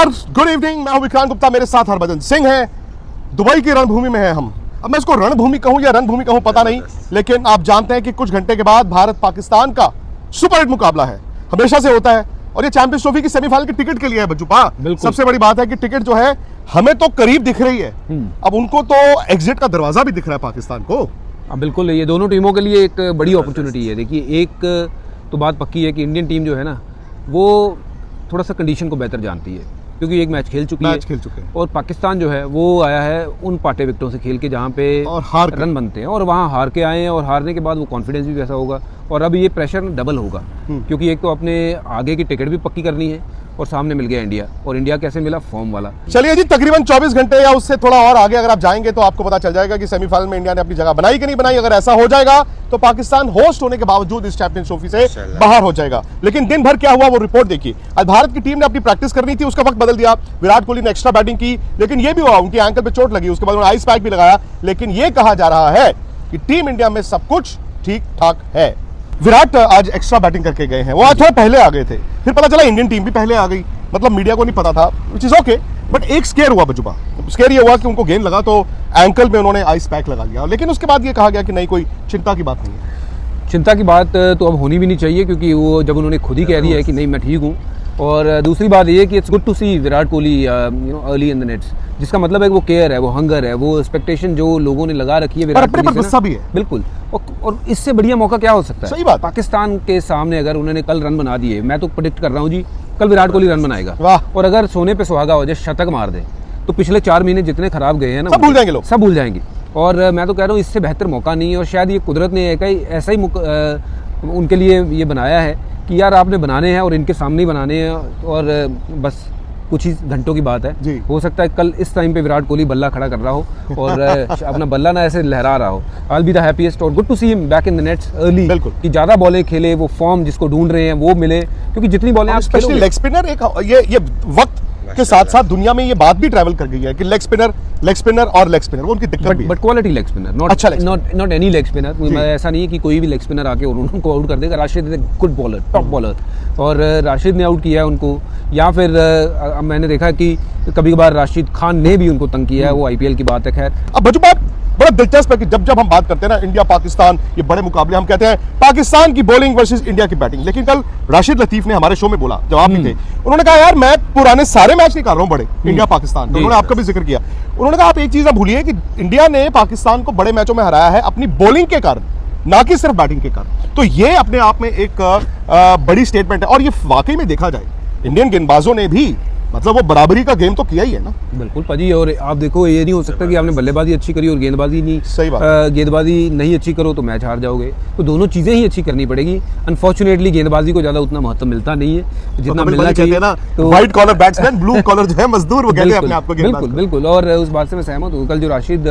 नमस्कार, good evening. मैं हूं विक्रांत गुप्ता, मेरे साथ हरभजन सिंह हैं। दुबई की रणभूमि में हैं हम। अब मैं इसको रणभूमि कहूं या रणभूमि कहूं पता नहीं, लेकिन आप जानते हैं कि कुछ घंटे के बाद भारत पाकिस्तान का सुपरहिट मुकाबला है, हमेशा से होता है। और ये चैंपियंस ट्रॉफी की सेमीफाइनल की टिकट के लिए है बच्चूपा। सबसे बड़ी बात है कि टिकट जो है हमें तो करीब दिख रही है, अब उनको तो एग्जिट का दरवाजा भी दिख रहा है पाकिस्तान को। बिल्कुल, ये दोनों टीमों के लिए एक बड़ी अपॉर्चुनिटी है। देखिए, एक तो बात पक्की है कि इंडियन टीम जो है ना, वो थोड़ा सा कंडीशन को बेहतर जानती है, क्योंकि एक मैच खेल चुके हैं। और पाकिस्तान जो है वो आया है उन पाटे विकेटों से खेल के जहाँ पे और रन बनते हैं, और वहाँ हार के आए हैं, और हारने के बाद वो कॉन्फिडेंस भी वैसा होगा। और अब ये प्रेशर डबल होगा, क्योंकि एक तो अपने आगे की टिकट भी पक्की करनी है, और सामने मिल गया इंडिया। और इंडिया कैसे मिला? फॉर्म वाला। चलिए जी, तकरीबन 24 घंटे या उससे थोड़ा और आगे अगर आप जाएंगे तो आपको पता चल जाएगा कि सेमीफाइनल में इंडिया ने अपनी जगह बनाई कि नहीं बनाई। अगर ऐसा हो जाएगा तो पाकिस्तान होस्ट होने के बावजूद इस चैंपियंस ट्रॉफी से बाहर हो जाएगा। लेकिन दिन भर क्या हुआ वो रिपोर्ट देखिए। आज भारत की टीम ने अपनी प्रैक्टिस करनी थी, उसका वक्त बदल दिया। विराट कोहली ने एक्स्ट्रा बैटिंग की, लेकिन यह भी हुआ उनकी एंकल पे चोट लगी, उसके बाद उन्होंने आइस पैक भी लगाया। लेकिन यह कहा जा रहा है कि टीम इंडिया में सब कुछ ठीक ठाक है। विराट आज एक्स्ट्रा बैटिंग करके गए हैं, वो आज थोड़ा पहले आ गए थे, फिर पता चला इंडियन टीम भी पहले आ गई। मतलब मीडिया को नहीं पता था, विच इज ओके। बट एक स्केयर हुआ बजुबा, स्केयर ये हुआ कि उनको गेंद लगा तो एंकल में उन्होंने आइस पैक लगा लिया। लेकिन उसके बाद ये कहा गया कि नहीं, कोई चिंता की बात नहीं है। चिंता की बात तो अब होनी भी नहीं चाहिए, क्योंकि वो जब उन्होंने खुद ही कह दिया है कि नहीं मैं ठीक हूँ। और दूसरी बात ये कि it's good to see Virat Kohli early in the nets, जिसका मतलब है कि वो केयर है, वो हंगर है, वो एक्सपेक्टेशन जो लोगों ने लगा रखी है विराट कोहली से भी है। बिल्कुल, और इससे बढ़िया मौका क्या हो सकता है? सही बात। पाकिस्तान के सामने अगर उन्होंने कल रन बना दिए, मैं तो प्रेडिक्ट कर रहा हूँ जी, कल विराट कोहली रन बनाएगा। वाह। और अगर सोने पे सुहागा हो जाए, शतक मार दे, तो पिछले 4 महीने जितने खराब गए हैं ना, सब भूल जाएंगे लोग, सब भूल जाएंगे। और मैं तो कह रहा हूँ इससे बेहतर मौका नहीं है। और शायद ये कुदरत ने ऐसा ही उनके लिए ये बनाया है कि यार आपने बनाने हैं और इनके सामने ही बनाने हैं, और बस कुछ ही घंटों की बात है। हो सकता है कल इस टाइम पे विराट कोहली बल्ला खड़ा कर रहा हो और अपना बल्ला ना ऐसे लहरा रहा हो। I will be the happiest, और good to see him back in the nets early, कि ज्यादा बॉलें खेले, वो फॉर्म जिसको ढूंढ रहे हैं वो मिले, क्योंकि जितनी बॉलें आप स्पेशली लेग स्पिनर, एक ये वक्त के साथ साथ दुनिया में ये बात भी ट्रैवल कर गई है कि लेग स्पिनर और लेग स्पिनर वो उनकी दिक्कत भी है। But quality leg spinner, not any leg spinner. ऐसा नहीं है कि कोई भी लेग स्पिनर आके और उनको आउट कर देगा। Rashid is good bowler, top bowler, और राशिद ने आउट किया है उनको। या फिर मैंने देखा कि कभी कभार राशिद खान ने भी उनको तंग किया है, वो IPL की बात है। खैर, अब बच्चों बात बड़ा दिलचस्प है कि जब हम बात करते हैं ना इंडिया पाकिस्तान, ये बड़े मुकाबले, हम कहते हैं पाकिस्तान की बॉलिंग वर्सेस इंडिया की बैटिंग। लेकिन कल राशिद लतीफ ने हमारे शो में बोला, जब आप भी थे, उन्होंने कहा यार मैं पुराने सारे मैच निकाल रहा हूं बड़े इंडिया पाकिस्तान, तो उन्होंने आपका भी जिक्र किया। उन्होंने कहा आप एक चीज ना भूलिए कि इंडिया ने पाकिस्तान को बड़े मैचों में हराया है अपनी बॉलिंग के कारण, ना कि सिर्फ बैटिंग के कारण। तो ये अपने आप में एक बड़ी स्टेटमेंट है। और ये वाकई में देखा जाए, इंडियन गेंदबाजों ने भी मतलब वो बराबरी का गेम तो किया ही है ना। बिल्कुल पाजी, और आप देखो ये नहीं हो सकता कि आपने बल्लेबाजी अच्छी करी और गेंदबाजी नहीं। सही बात। गेंदबाजी नहीं अच्छी करो तो मैच हार जाओगे, तो दोनों चीजें ही अच्छी करनी पड़ेगी। अनफॉर्चुनेटली गेंदबाजी को ज्यादा उतना महत्व मिलता नहीं है जितना मिलना चाहिए ना। तो white collar batsman, blue collar जो है मजदूर, वो कहते हैं अपने आप को। बिल्कुल, और उस बात से मैं सहमत हूँ। कल जो राशिद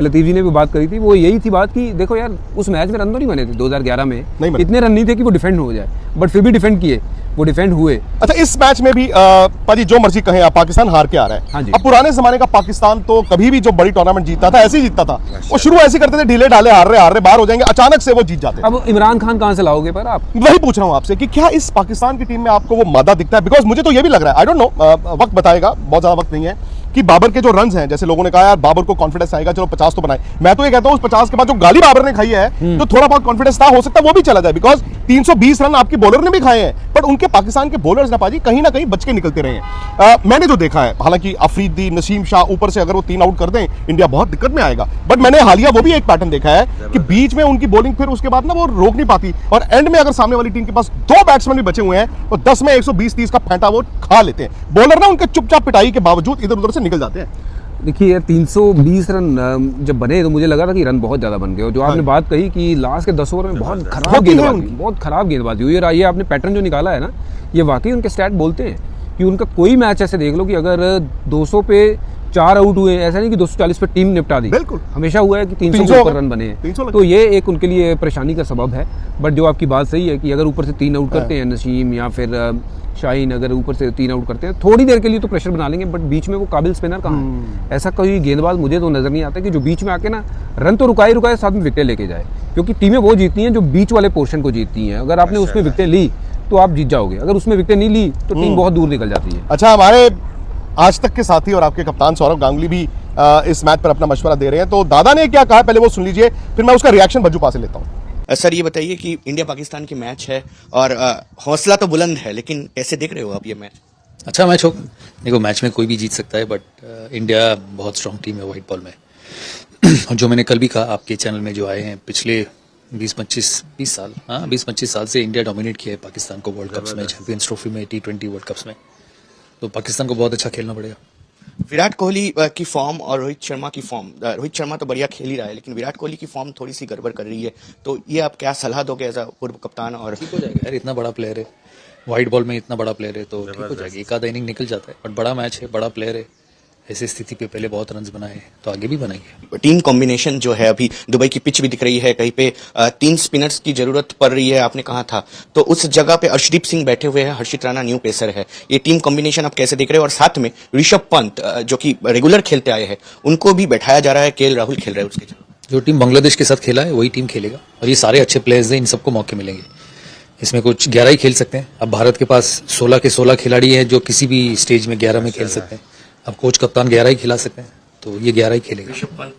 लतीफ जी ने भी बात करी थी, वो यही थी बात कि देखो यार उस मैच में रन तो नहीं बने थे 2011 में, इतने रन नहीं थे कि वो डिफेंड हो जाए, बट फिर भी डिफेंड किए, वो डिफेंड हुए। अच्छा, इस मैच में भी पाजी जो मर्जी कहें आप, पाकिस्तान हार के आ रहा है। हाँ जी। अब पुराने जमाने का पाकिस्तान तो कभी भी जो बड़ी टूर्नामेंट जीतता था ऐसे ही जीतता था। वो शुरू ऐसे करते थे, ढीले ढाले, हार रहे बाहर हो जाएंगे, अचानक से वो जीत जाते। अब इमरान खान कहां से लाओगे? पर आप वही पूछ रहा हूं आपसे कि क्या इस पाकिस्तान की टीम में आपको वो मादा दिखता है? बिकॉज मुझे तो ये भी लग रहा है, आई डोंट नो, वक्त बताएगा, बहुत ज्यादा वक्त नहीं है, कि बाबर के जो रन्स हैं, जैसे लोगों ने कहा यार बाबर को कॉन्फिडेंस आएगा, चलो 50 तो बनाए। मैं तो ये कहता हूं उस 50 के बाद जो गाली बाबर ने खाई है, तो थोड़ा बहुत कॉन्फिडेंस था, हो सकता है वो भी चला जाए। बिकॉज 320 रन आपकी बॉलर ने भी खाए हैं, बट उनके पाकिस्तान के बॉलर्स ना पाजी कहीं ना कहीं बच के निकलते रहे हैं। मैंने जो देखा है, हालांकि अफरीदी, नसीम शाह, ऊपर से अगर वो 3 आउट कर दें, इंडिया बहुत दिक्कत में आएगा। बट मैंने हालिया वो भी एक पैटर्न देखा है कि बीच में उनकी बॉलिंग फिर उसके बाद ना वो रोक नहीं पाती, और एंड में अगर सामने वाली टीम के पास 2 बैट्समैन भी बचे हुए हैं तो 10 में 120-30 का फेंटा वो खा लेते हैं। बॉलर ना उनके चुपचाप पिटाई के बावजूद इधर उधर से निकल जाते हैं। देखिए यार 320 रन जब बने तो मुझे लगा था कि रन बहुत ज्यादा बन गए। और जो आपने बात कही कि लास्ट के 10 ओवर में बहुत खराब गेंदबाजी हुई है, ये आपने पैटर्न जो निकाला है ना, ये वाकई उनके स्टैट बोलते हैं कि उनका कोई मैच ऐसे देख लो कि अगर 200 पे 4 आउट हुए, ऐसा नहीं कि 240 पे टीम निपटा दी। बिल्कुल, हमेशा हुआ है कि 300 के ऊपर रन बने हैं, तो ये एक उनके लिए परेशानी का सबब है। बट जो आपकी बात सही है कि अगर ऊपर से 3 आउट करते हैं, नसीम या फिर शाहीन अगर ऊपर से 3 आउट करते हैं, थोड़ी देर के लिए तो प्रेशर बना लेंगे, बट बीच में वो काबिल स्पिनर कहाँ है? ऐसा कोई गेंदबाज मुझे तो नजर नहीं आता कि जो बीच में आके ना रन तो रुकाए साथ में विकेट लेके जाए, क्योंकि टीमें वो जीतती हैं जो बीच वाले पोर्शन को जीतती हैं। अगर आपने उसमें विकेट ली तो आप जीत जाओगे, अगर उसमें विकेट नहीं ली तो टीम बहुत दूर निकल जाती है। अच्छा, हमारे आज तक के साथी और आपके कप्तान सौरव गांगुली भी इस मैच पर अपना मशवरा दे रहे हैं, तो दादा ने क्या कहा पहले वो सुन लीजिए, फिर मैं उसका रिएक्शन भज्जू से लेता हूँ। सर ये बताइए कि इंडिया पाकिस्तान की मैच है और हौसला तो बुलंद है, लेकिन कैसे देख रहे हो आप ये मैच? अच्छा मैच होगा। देखो मैच में कोई भी जीत सकता है, बट इंडिया बहुत स्ट्रांग टीम है वाइट बॉल में। और जो मैंने कल भी कहा, आपके चैनल में जो आए हैं पिछले 20-25 साल से इंडिया डोमिनेट किया है पाकिस्तान को वर्ल्ड कप्स में, चैंपियंस ट्रॉफी में, T20 वर्ल्ड कप्स में। तो पाकिस्तान को बहुत अच्छा खेलना पड़ेगा। विराट कोहली की फॉर्म और रोहित शर्मा की फॉर्म, रोहित शर्मा तो बढ़िया खेल ही रहा है, लेकिन विराट कोहली की फॉर्म थोड़ी सी गड़बड़ कर रही है, तो ये आप क्या सलाह दोगे एज अ पूर्व कप्तान? और ठीक हो जाएगा यार, इतना बड़ा प्लेयर है, वाइट बॉल में इतना बड़ा प्लेयर है, तो ठीक हो जाएगी। एक आधा इनिंग निकल जाता है, बट बड़ा मैच है, बड़ा प्लेयर है, ऐसी स्थिति पे पहले बहुत रन बनाए हैं, तो आगे भी बनाएंगे। टीम कॉम्बिनेशन जो है, अभी दुबई की पिच भी दिख रही है, कहीं पे 3 स्पिनर्स की जरूरत पड़ रही है, आपने कहा था, तो उस जगह पे अर्शदीप सिंह बैठे हुए हैं, हर्षित राणा न्यू पेसर है, ये टीम कॉम्बिनेशन आप कैसे देख रहे हो? और साथ में ऋषभ पंत जो कि रेगुलर खेलते आए हैं, उनको भी बैठाया जा रहा है, KL राहुल खेल रहे हैं उसके जगह। जो टीम बांग्लादेश के साथ खेला है वही टीम खेलेगा, और ये सारे अच्छे प्लेयर्स हैं, इन सबको मौके मिलेंगे। इसमें कुछ 11 ही खेल सकते हैं। अब भारत के पास 16 के 16 खिलाड़ी हैं जो किसी भी स्टेज में 11 में खेल सकते हैं। अब कोच कप्तान 11 ही खिला सकते हैं, तो ये 11 ही खेलेगा। ऋषभ पंत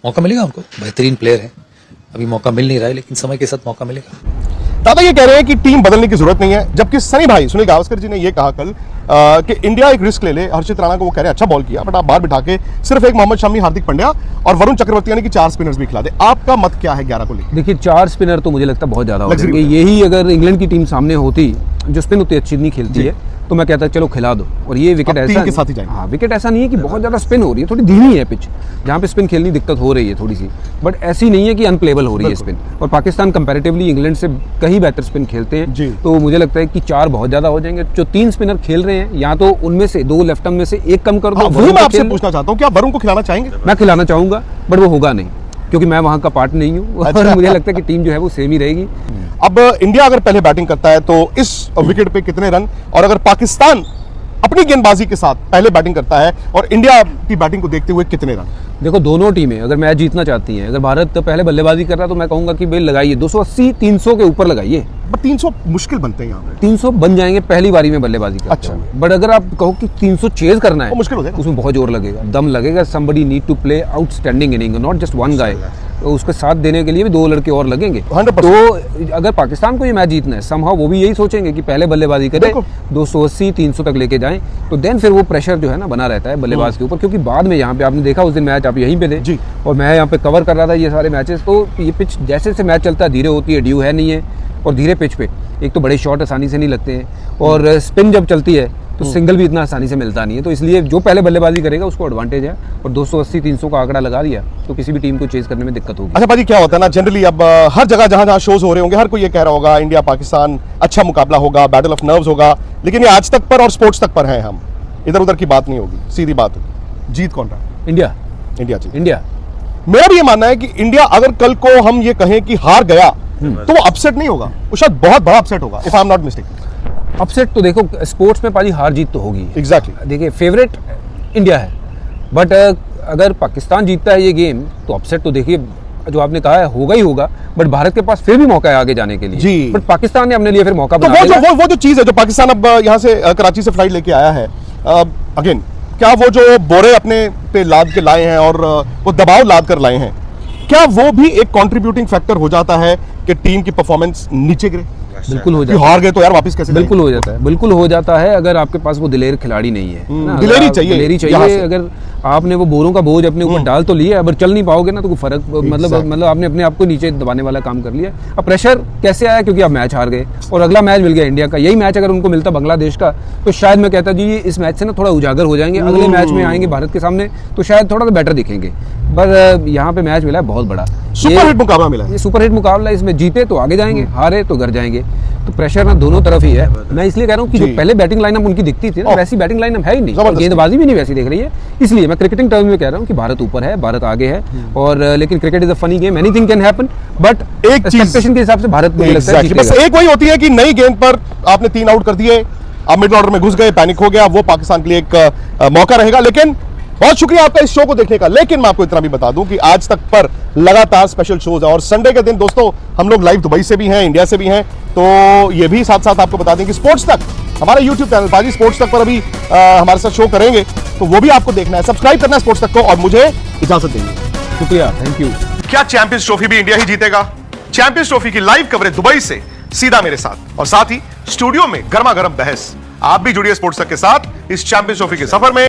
मौका मिलेगा हमको, बेहतरीन प्लेयर है, अभी मौका मिल नहीं रहा है, लेकिन समय के साथ मौका मिलेगा। दादा ये कह रहे हैं कि टीम बदलने की जरूरत नहीं है, जबकि सनी भाई सुनील गावस्कर जी ने ये कहा कल कि इंडिया एक रिस्क ले ले। हर्षित राणा को वो कह रहे हैं अच्छा बॉल किया, बट आप बाहर बिठा के सिर्फ एक मोहम्मद शमी, हार्दिक पांड्या और वरुण चक्रवर्ती यानी कि 4 स्पिनर्स भी खिला दे। आपका मत क्या है 11 को लेकर? देखिए 4 स्पिनर तो मुझे लगता है बहुत ज़्यादा हो Luxury जाएंगे। यही अगर इंग्लैंड की टीम सामने होती जो स्पिन उतनी अच्छी नहीं खेलती है, तो मैं कहता चलो खिला दो। और ये विकेट ऐसा के साथ ही जाएंगे। हाँ, विकेट ऐसा नहीं है कि बहुत ज़्यादा स्पिन हो रही है, थोड़ी धीमी है पिच, जहाँ पे स्पिन खेलनी दिक्कत हो रही है थोड़ी सी, बट ऐसी नहीं है कि अनप्लेबल हो रही है स्पिन। और पाकिस्तान कंपैरेटिवली इंग्लैंड से कहीं बेहतर स्पिन खेलते हैं, तो मुझे लगता है कि 4 बहुत ज़्यादा हो जाएंगे। जो 3 स्पिनर खेल रहे हैं, या तो उनमें से 2 लेफ्ट आर्म में से एक कम कर दो। वही मैं आपसे पूछना चाहता हूँ, क्या वरुण को खिलाना चाहेंगे? मैं खिलाना चाहूंगा, बट वो होगा नहीं, क्योंकि मैं वहां का पार्ट नहीं हूँ। और मुझे लगता है कि टीम जो है वो सेम ही रहेगी। अब इंडिया अगर पहले बैटिंग करता है तो इस विकेट पे कितने रन, और अगर पाकिस्तान अपनी गेंदबाजी के साथ पहले बैटिंग करता है और इंडिया की बैटिंग को देखते हुए कितने रन? देखो दोनों टीमें अगर मैच जीतना चाहती हैं, अगर भारत पहले बल्लेबाजी कर रहा है तो मैं कहूंगा कि भाई लगाइए 280-300 के ऊपर लगाइए। बट 300 मुश्किल बनते हैं यहाँ पे। 300 बन जाएंगे पहली बारी में बल्लेबाजी करते अच्छा। हुए। बट अगर आप कहो कि 300 चेज करना है, वो मुश्किल हो जाएगा। उसमें बहुत जोर लगेगा, दम लगेगा। Somebody need to play outstanding inning, not just one guy. तो उसके साथ देने के लिए भी 2 लड़के और लगेंगे। 100%। तो अगर पाकिस्तान को ये मैच जीतना है, समहाउ वो भी यही सोचेंगे कि पहले बल्लेबाजी करें, 280-300 तक लेके जाएं, तो देन फिर वो प्रेशर जो है ना बना रहता है बल्लेबाज के ऊपर। क्योंकि बाद में यहाँ पे आपने देखा उस दिन मैच आप यहीं पे थे और मैं यहाँ पे कवर कर रहा था ये सारे मैचेस, तो ये पिच जैसे से मैच चलता है धीरे होती है, ड्यू है नहीं है, और धीरे पिच पे एक तो बड़े शॉट आसानी से नहीं लगते हैं, और स्पिन जब चलती है तो सिंगल भी इतना आसानी से मिलता नहीं है। तो इसलिए जो पहले बल्लेबाजी करेगा उसको एडवांटेज है, और 280-300 का आंकड़ा लगा दिया तो किसी भी टीम को चेज करने में दिक्कत होगी। अच्छा भाजी, क्या होता है ना जनरली अब हर जगह जहां शोज हो रहे होंगे, हर कोई ये कह रहा होगा इंडिया पाकिस्तान अच्छा मुकाबला होगा, बैटल ऑफ नर्व्स होगा, लेकिन ये आज तक पर और स्पोर्ट्स तक पर हैं हम, इधर उधर की बात नहीं होगी, सीधी बात होगी। जीत कौन रहा? इंडिया। इंडिया जीत। इंडिया। मेरा भी ये मानना है कि इंडिया अगर कल को हम ये कहें कि हार गया तो वो अपसेट नहीं होगा, वो शायद बहुत बड़ा अपसेट होगा, if I am not mistaken. Upset तो देखो स्पोर्ट्स में पाजी हार जीत तो होगी। एग्जैक्टली। देखिए फेवरेट इंडिया है, बट अगर पाकिस्तान जीतता है ये गेम तो अपसेट तो देखिए जो आपने कहा है होगा ही होगा, बट भारत के पास फिर भी मौका है आगे जाने के लिए। जी। बट पाकिस्तान ने अपने लिए फिर मौका तो बना लिया। वो जो चीज है जो पाकिस्तान अब यहाँ से कराची से फ्लाइट लेके आया है, अगेन क्या वो जो बोरे अपने पे लाद के लाए हैं और वो दबाव लाद कर लाए हैं, क्या वो भी एक कंट्रीब्यूटिंग फैक्टर हो जाता है कि टीम की परफॉर्मेंस नीचे गिरे? बिल्कुल हो जाता है। हार गए तो यार वापस कैसे? बिल्कुल हो जाता है, बिल्कुल हो जाता है, अगर आपके पास वो दिलेर खिलाड़ी नहीं है ना, दिलेरी चाहिए, दिलेरी चाहिए। अगर आपने वो बोरों का बोझ अपने ऊपर डाल तो लिया, अगर चल नहीं पाओगे ना तो कोई फर्क मतलब आपने अपने आप को नीचे दबाने वाला काम कर लिया। अब प्रेशर कैसे आया? क्योंकि आप मैच हार गए और अगला मैच मिल गया इंडिया का। यही मैच अगर उनको मिलता बांग्लादेश का तो शायद मैं कहता जी इस मैच से ना थोड़ा उजागर हो जाएंगे, अगले मैच में आएंगे भारत के सामने तो शायद थोड़ा सा बेटर दिखेंगे। पर यहाँ पे मैच मिला है बहुत बड़ा, सुपरहिट मुकाबला मिला है। ये सुपरहिट मुकाबला, इसमें जीते तो आगे जाएंगे, हारे तो घर जाएंगे। तो प्रेशर ना दोनों तरफ ही है। मैं इसलिए कह रहा हूँ कि जो पहले बैटिंग लाइनअप उनकी दिखती थी ना, वैसी बैटिंग लाइनअप है ही नहीं, गेंदबाजी भी नहीं वैसी दिख रही है। इसलिए मैं क्रिकेटिंग टर्म में कह रहा हूँ कि भारत ऊपर है, भारत आगे है। और लेकिन cricket is a funny game, anything can happen, but एक एक्सपेक्टेशन के हिसाब से भारत मुझे लगता है बस एक वही होती है कि नई गेंद पर आपने 3 आउट कर दिए, आप मिडिल ऑर्डर में घुस गए, पैनिक हो गया, वो पाकिस्तान के लिए एक मौका रहेगा। लेकिन बहुत शुक्रिया आपका इस शो को देखने का। लेकिन मैं आपको इतना भी बता दूं कि आज तक पर लगातार स्पेशल शोज है, और संडे के दिन दोस्तों हम लोग लाइव दुबई से भी हैं, इंडिया से भी हैं, तो ये भी साथ साथ आपको बता दें कि स्पोर्ट्स तक हमारा YouTube चैनल पाजी स्पोर्ट्स तक पर अभी हमारे साथ शो करेंगे, तो वो भी आपको देखना है। सब्सक्राइब करना है स्पोर्ट्स तक को और मुझे इजाजत देंगे। शुक्रिया, थैंक यू। क्या चैंपियंस ट्रॉफी भी इंडिया ही जीतेगा? चैंपियंस ट्रॉफी की लाइव कवरेज दुबई से सीधा मेरे साथ, और साथ ही स्टूडियो में गर्मा गर्म बहस। आप भी जुड़िए स्पोर्ट्स तक के साथ इस चैंपियंस ट्रॉफी के सफर में।